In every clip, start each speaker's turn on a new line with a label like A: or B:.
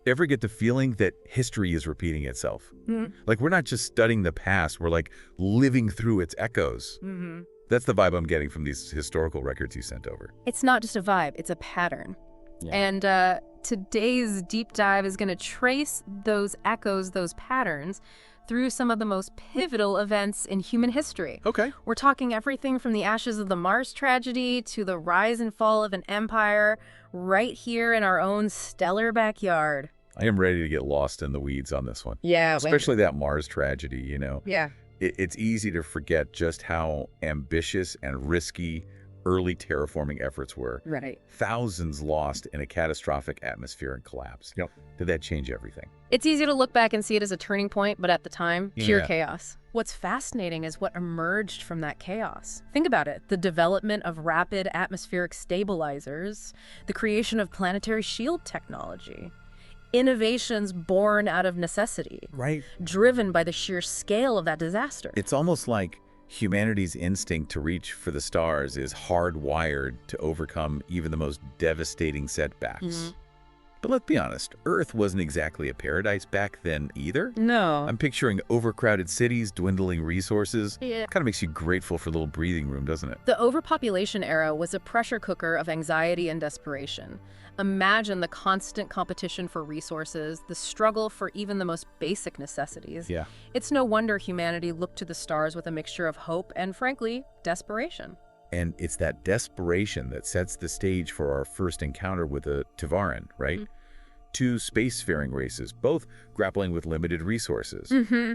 A: Ever get the feeling that history is repeating itself? Like, we're not just studying the past, we're like living through its echoes. That's the vibe I'm getting from these historical records you sent over.
B: It's not just a vibe, it's a pattern.
A: Yeah.
B: And today's deep dive is going to trace those echoes, those patterns, through some of the most pivotal events in human history.
A: Okay.
B: We're talking everything from the ashes of the Mars tragedy to the rise and fall of an empire right here in our own stellar backyard.
A: I am ready to get lost in the weeds on this one.
B: Yeah.
A: Especially that Mars tragedy, you know.
B: Yeah.
A: It's easy to forget just how ambitious and risky early terraforming efforts were.
B: Right.
A: Thousands lost in a catastrophic atmospheric collapse.
C: Yep.
A: Did that change everything?
B: It's easy to look back and see it as a turning point, but at the time, pure
A: Yeah.
B: chaos. What's fascinating is what emerged from that chaos. Think about it. The development of rapid atmospheric stabilizers, the creation of planetary shield technology, innovations born out of necessity,
A: Right.
B: driven by the sheer scale of that disaster.
A: It's almost like humanity's instinct to reach for the stars is hardwired to overcome even the most devastating setbacks. But let's be honest, Earth wasn't exactly a paradise back then either.
B: No.
A: I'm picturing overcrowded cities, dwindling resources.
B: Yeah.
A: Kind of makes you grateful for a little breathing room, doesn't it?
B: The overpopulation era was a pressure cooker of anxiety and desperation. Imagine the constant competition for resources, the struggle for even the most basic necessities.
A: Yeah.
B: It's no wonder humanity looked to the stars with a mixture of hope and, frankly, desperation.
A: And it's that desperation that sets the stage for our first encounter with the Tevarin, right? Two spacefaring races, both grappling with limited resources.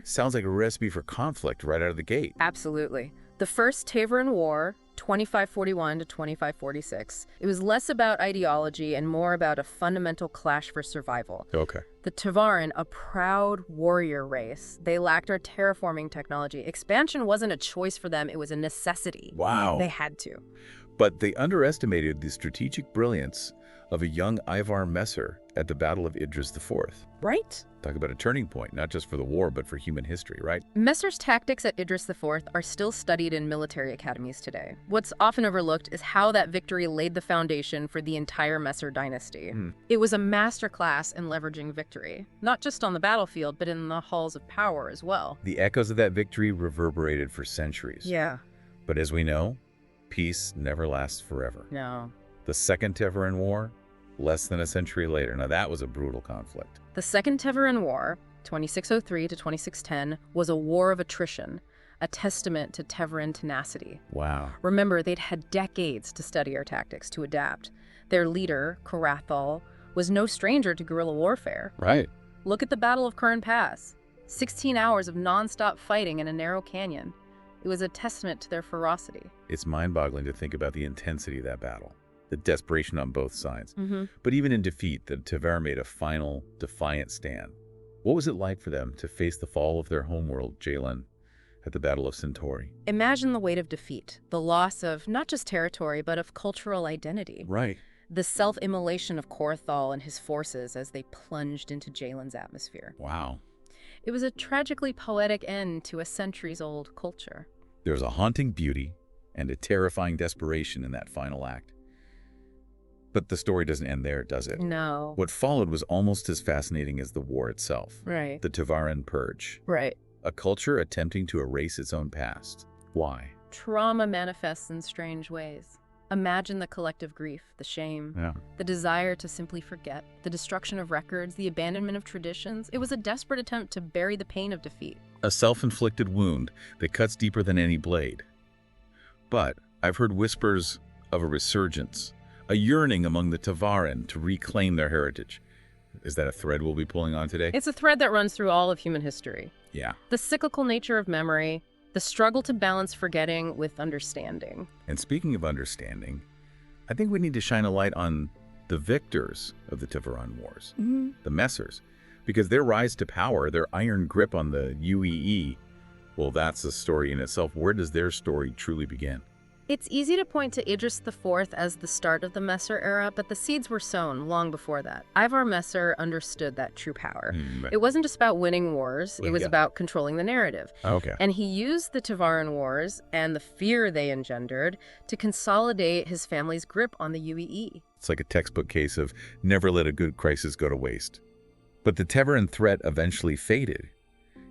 A: Sounds like a recipe for conflict right out of the gate.
B: Absolutely. The First Tevarin War, 2541 to 2546, it was less about ideology and more about a fundamental clash for survival.
A: Okay.
B: The Tevarin, a proud warrior race, they lacked our terraforming technology. Expansion wasn't a choice for them, it was a necessity.
A: Wow.
B: They had to.
A: But they underestimated the strategic brilliance of a young Ivar Messer at the Battle of Idris IV.
B: Right?
A: Talk about a turning point, not just for the war, but for human history, right?
B: Messer's tactics at Idris IV are still studied in military academies today. What's often overlooked is how that victory laid the foundation for the entire Messer dynasty. It was a masterclass in leveraging victory, not just on the battlefield, but in the halls of power as well.
A: The echoes of that victory reverberated for centuries.
B: Yeah.
A: But as we know, peace never lasts forever.
B: No.
A: The Second Tevarin War, less than a century later. Now that was a brutal conflict.
B: The Second Tevarin War, 2603 to 2610, was a war of attrition, a testament to Tevarin tenacity.
A: Wow.
B: Remember, they'd had decades to study our tactics, to adapt. Their leader, Karathal, was no stranger to guerrilla warfare.
A: Right.
B: Look at the Battle of Curran Pass. 16 hours of non-stop fighting in a narrow canyon. It was a testament to their ferocity.
A: It's mind-boggling to think about the intensity of that battle, the desperation on both sides. But even in defeat, the Tevar made a final, defiant stand. What was it like for them to face the fall of their homeworld, Jalen, at the Battle of Centauri?
B: Imagine the weight of defeat, the loss of not just territory, but of cultural identity.
A: Right.
B: The self-immolation of Korthal and his forces as they plunged into Jalen's atmosphere.
A: Wow.
B: It was a tragically poetic end to a centuries-old culture.
A: There's a haunting beauty and a terrifying desperation in that final act. But the story doesn't end there, does it?
B: No.
A: What followed was almost as fascinating as the war itself.
B: Right.
A: The Tevarin Purge.
B: Right.
A: A culture attempting to erase its own past. Why?
B: Trauma manifests in strange ways. Imagine the collective grief, the shame, the desire to simply forget, the destruction of records, the abandonment of traditions. It was a desperate attempt to bury the pain of defeat.
A: A self-inflicted wound that cuts deeper than any blade. But I've heard whispers of a resurgence, a yearning among the Tevarin to reclaim their heritage. Is that a thread we'll be pulling on today?
B: It's a thread that runs through all of human history.
A: Yeah.
B: The cyclical nature of memory, the struggle to balance forgetting with understanding.
A: And speaking of understanding, I think we need to shine a light on the victors of the Tevarin Wars, the Messers, because their rise to power, their iron grip on the UEE, well, that's a story in itself. Where does their story truly begin?
B: It's easy to point to Idris IV as the start of the Messer era, but the seeds were sown long before that. Ivar Messer understood that true power. It wasn't just about winning wars, it was about controlling the narrative.
A: Okay.
B: And he used the Tevarin Wars and the fear they engendered to consolidate his family's grip on the UEE.
A: It's like a textbook case of never let a good crisis go to waste. But the Tevaran threat eventually faded,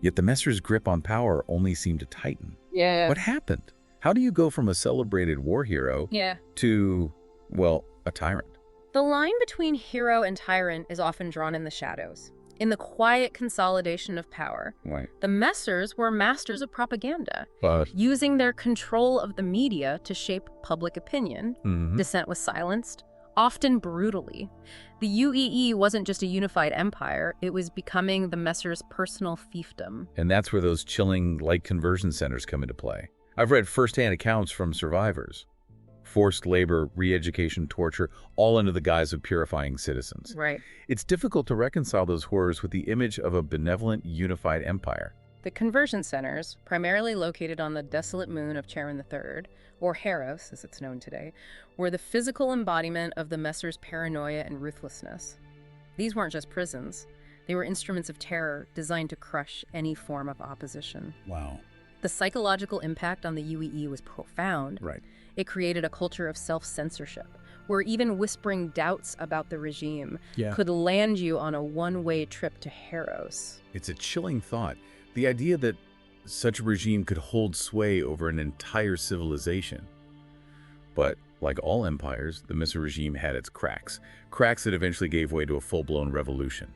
A: yet the Messers' grip on power only seemed to tighten.
B: Yeah.
A: What happened? How do you go from a celebrated war hero to, well, a tyrant?
B: The line between hero and tyrant is often drawn in the shadows. In the quiet consolidation of power,
A: Right.
B: the Messers were masters of propaganda,
A: But
B: using their control of the media to shape public opinion. Dissent was silenced, often brutally. The UEE wasn't just a unified empire, it was becoming the Messers' personal fiefdom.
A: And that's where those chilling light conversion centers come into play. I've read firsthand accounts from survivors. Forced labor, re-education, torture, all under the guise of purifying citizens.
B: Right.
A: It's difficult to reconcile those horrors with the image of a benevolent, unified empire.
B: The conversion centers, primarily located on the desolate moon of Charon III, or Heros as it's known today, were the physical embodiment of the Messers' paranoia and ruthlessness. These weren't just prisons. They were instruments of terror designed to crush any form of opposition.
A: Wow.
B: The psychological impact on the UEE was profound.
A: Right.
B: It created a culture of self-censorship, where even whispering doubts about the regime could land you on a one-way trip to Heros.
A: It's a chilling thought. The idea that such a regime could hold sway over an entire civilization. But like all empires, the Messer regime had its cracks. Cracks that eventually gave way to a full-blown revolution.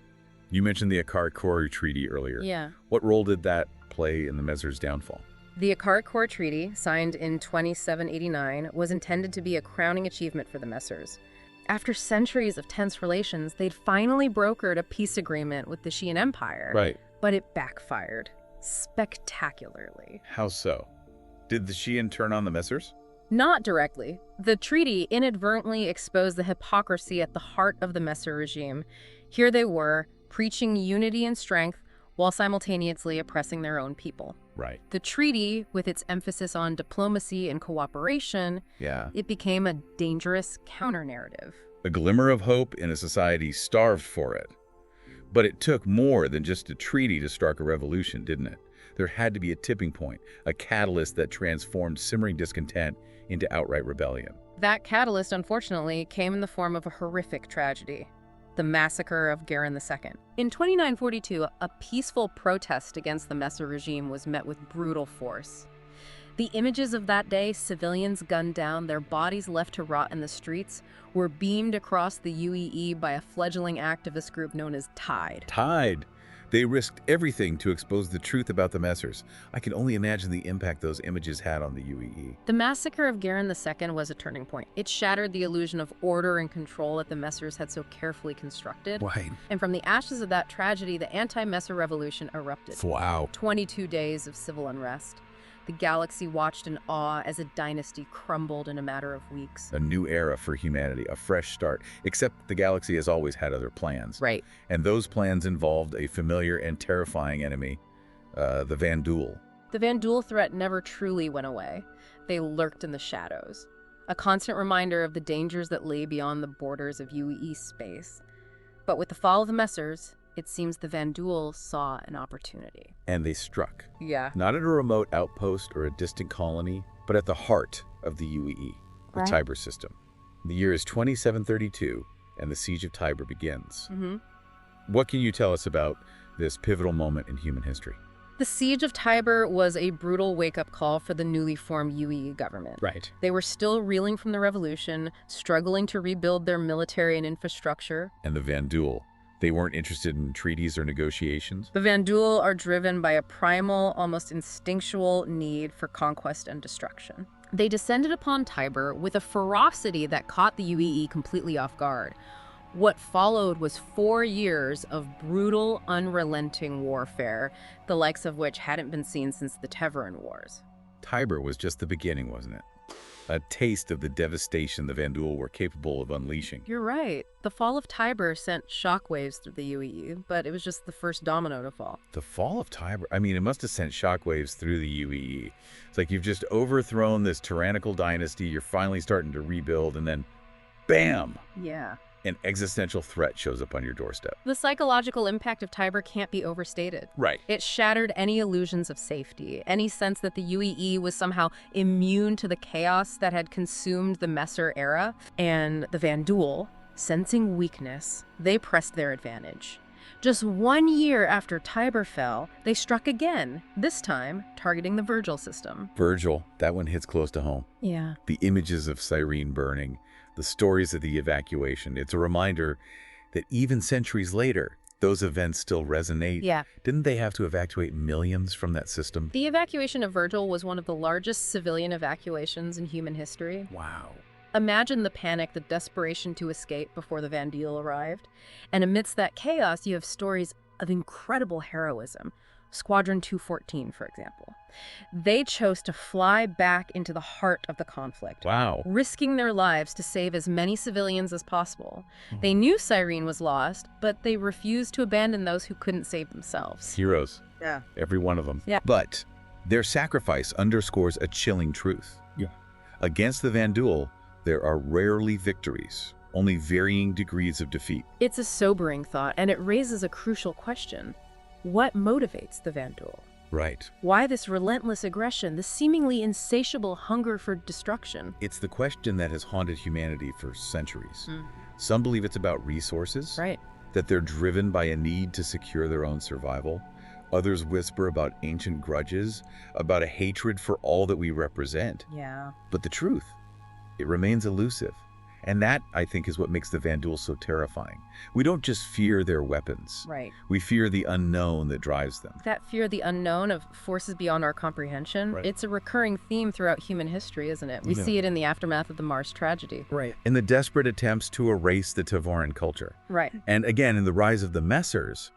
A: You mentioned the Akar-Koru Treaty earlier.
B: Yeah.
A: What role did that play in the Messer's downfall?
B: The Akar-Koru Treaty, signed in 2789, was intended to be a crowning achievement for the Messers. After centuries of tense relations, they'd finally brokered a peace agreement with the Xi'an Empire.
A: Right.
B: But it backfired spectacularly.
A: How so? Did the Xi'an turn on the Messers?
B: Not directly. The treaty inadvertently exposed the hypocrisy at the heart of the Messer regime. Here they were, preaching unity and strength while simultaneously oppressing their own people.
A: Right.
B: The treaty, with its emphasis on diplomacy and cooperation, it became a dangerous counter-narrative.
A: A glimmer of hope in a society starved for it. But it took more than just a treaty to spark a revolution, didn't it? There had to be a tipping point, a catalyst that transformed simmering discontent into outright rebellion.
B: That catalyst, unfortunately, came in the form of a horrific tragedy: the massacre of Garin II. In 2942, a peaceful protest against the Messer regime was met with brutal force. The images of that day, civilians gunned down, their bodies left to rot in the streets, were beamed across the UEE by a fledgling activist group known as Tide.
A: Tide! They risked everything to expose the truth about the Messers. I can only imagine the impact those images had on the UEE.
B: The massacre of Garin II was a turning point. It shattered the illusion of order and control that the Messers had so carefully constructed.
A: Right.
B: And from the ashes of that tragedy, the anti-Messer revolution erupted.
A: Wow.
B: 22 days of civil unrest. The galaxy watched in awe as a dynasty crumbled in a matter of weeks.
A: A new era for humanity, a fresh start, except the galaxy has always had other plans.
B: Right.
A: And those plans involved a familiar and terrifying enemy, the Vanduul.
B: The Vanduul threat never truly went away. They lurked in the shadows, a constant reminder of the dangers that lay beyond the borders of UEE space. But with the fall of the Messers, it seems the Vanduul saw an opportunity.
A: And they struck.
B: Yeah.
A: Not at a remote outpost or a distant colony, but at the heart of the UEE, the Tiber system. The year is 2732, and the Siege of Tiber begins. What can you tell us about this pivotal moment in human history?
B: The Siege of Tiber was a brutal wake-up call for the newly formed UEE government.
A: Right.
B: They were still reeling from the revolution, struggling to rebuild their military and infrastructure.
A: And the Vanduul. They weren't interested in treaties or negotiations?
B: The Vanduul are driven by a primal, almost instinctual need for conquest and destruction. They descended upon Tiber with a ferocity that caught the UEE completely off guard. What followed was 4 years of brutal, unrelenting warfare, the likes of which hadn't been seen since the Tevaran Wars.
A: Tiber was just the beginning, wasn't it? A taste of the devastation the Vanduul were capable of unleashing.
B: You're right. The fall of Tiber sent shockwaves through the UEE, but it was just the first domino to fall.
A: The fall of Tiber, I mean, it must have sent shockwaves through the UEE. It's like you've just overthrown this tyrannical dynasty, you're finally starting to rebuild, and then, bam!
B: Yeah.
A: An existential threat shows up on your doorstep.
B: The psychological impact of Tiber can't be overstated.
A: Right.
B: It shattered any illusions of safety, any sense that the UEE was somehow immune to the chaos that had consumed the Messer era. And the Vanduul, sensing weakness, they pressed their advantage. Just 1 year after Tiber fell, they struck again, this time targeting the Virgil system.
A: Virgil, that one hits close to home.
B: Yeah.
A: The images of Cyrene burning, the stories of the evacuation. It's a reminder that even centuries later, those events still resonate.
B: Yeah.
A: Didn't they have to evacuate millions from that system?
B: The evacuation of Virgil was one of the largest civilian evacuations in human history.
A: Wow.
B: Imagine the panic, the desperation to escape before the Vandal arrived. And amidst that chaos, you have stories of incredible heroism. Squadron 214, for example. They chose to fly back into the heart of the conflict,
A: Wow.
B: risking their lives to save as many civilians as possible. They knew Cyrene was lost, but they refused to abandon those who couldn't save themselves.
A: Heroes.
B: Yeah.
A: Every one of them.
B: Yeah.
A: But their sacrifice underscores a chilling truth.
C: Yeah.
A: Against the Vandal, there are rarely victories, only varying degrees of defeat.
B: It's a sobering thought, and it raises a crucial question. What motivates the Vandal?
A: Right.
B: Why this relentless aggression, this seemingly insatiable hunger for destruction?
A: It's the question that has haunted humanity for centuries. Some believe it's about resources,
B: Right.
A: that they're driven by a need to secure their own survival. Others whisper about ancient grudges, about a hatred for all that we represent.
B: Yeah.
A: But the truth, it remains elusive. And that, I think, is what makes the Vandal so terrifying. We don't just fear their weapons.
B: Right.
A: We fear the unknown that drives them.
B: That fear of the unknown, of forces beyond our comprehension,
A: Right.
B: it's a recurring theme throughout human history, isn't it? We
A: Yeah.
B: see it in the aftermath of the Mars tragedy.
C: Right.
A: In the desperate attempts to erase the Tavaran culture.
B: Right.
A: And again, in the rise of the Messers,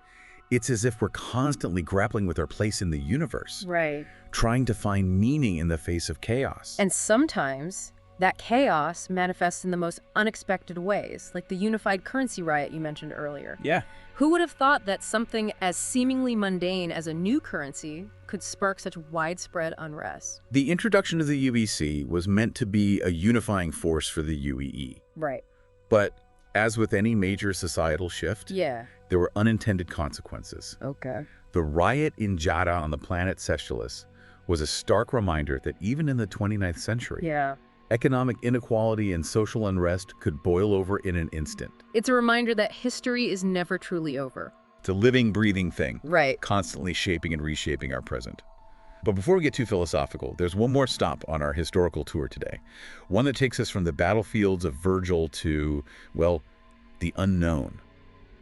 A: it's as if we're constantly grappling with our place in the universe,
B: Right.
A: trying to find meaning in the face of chaos.
B: And sometimes that chaos manifests in the most unexpected ways, like the unified currency riot you mentioned earlier.
C: Yeah.
B: Who would have thought that something as seemingly mundane as a new currency could spark such widespread unrest?
A: The introduction of the UEC was meant to be a unifying force for the UEE.
B: Right.
A: But as with any major societal shift,
B: Yeah.
A: there were unintended consequences.
B: Okay.
A: The riot in Jada on the planet Cestulus was a stark reminder that even in the 29th century,
B: Yeah.
A: economic inequality and social unrest could boil over in an instant.
B: It's a reminder that history is never truly over.
A: It's a living, breathing thing,
B: Right.
A: constantly shaping and reshaping our present. But before we get too philosophical, there's one more stop on our historical tour today. One that takes us from the battlefields of Virgil to, well, the unknown.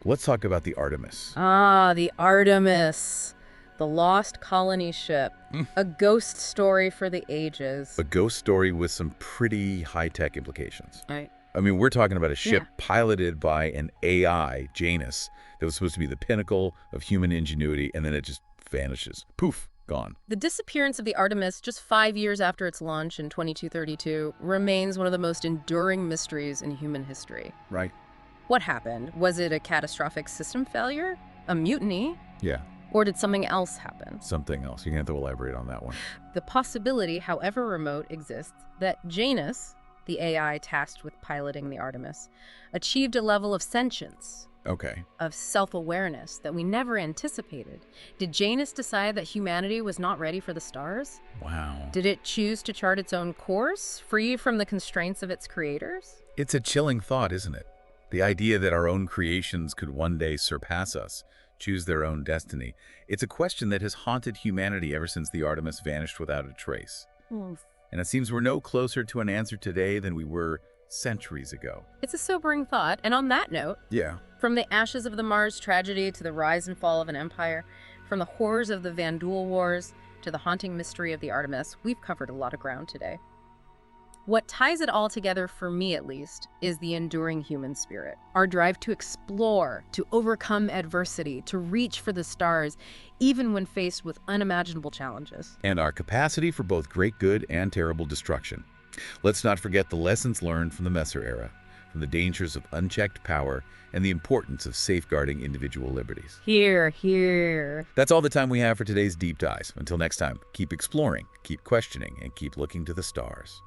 A: Let's talk about the Artemis.
B: Ah, the Artemis. The lost colony ship. A ghost story for the ages.
A: A ghost story with some pretty high-tech implications.
B: Right.
A: I mean, we're talking about a ship
B: Yeah.
A: piloted by an AI, Janus, that was supposed to be the pinnacle of human ingenuity, and then it just vanishes. Poof, gone.
B: The disappearance of the Artemis just 5 years after its launch in 2232 remains one of the most enduring mysteries in human history.
A: Right?
B: What happened? Was it a catastrophic system failure? A mutiny?
A: Yeah,
B: Or did something else happen?
A: something else. You're going to have to elaborate on that one.
B: The possibility, however remote, exists that Janus, the AI tasked with piloting the Artemis, achieved a level of sentience,
A: Okay.
B: of self-awareness that we never anticipated. Did Janus decide that humanity was not ready for the stars?
A: Wow.
B: Did it choose to chart its own course, free from the constraints of its creators?
A: It's a chilling thought, isn't it? The idea that our own creations could one day surpass us, choose their own destiny. It's a question that has haunted humanity ever since the Artemis vanished without a trace. And it seems we're no closer to an answer today than we were centuries ago.
B: It's a sobering thought, and on that note,
A: Yeah.
B: from the ashes of the Mars tragedy to the rise and fall of an empire, from the horrors of the Vandal Wars to the haunting mystery of the Artemis, we've covered a lot of ground today. What ties it all together, for me at least, is the enduring human spirit. Our drive to explore, to overcome adversity, to reach for the stars, even when faced with unimaginable challenges.
A: And our capacity for both great good and terrible destruction. Let's not forget the lessons learned from the Messer era, from the dangers of unchecked power and the importance of safeguarding individual liberties.
B: Here, here.
A: That's all the time we have for today's Deep Dives. Until next time, keep exploring, keep questioning, and keep looking to the stars.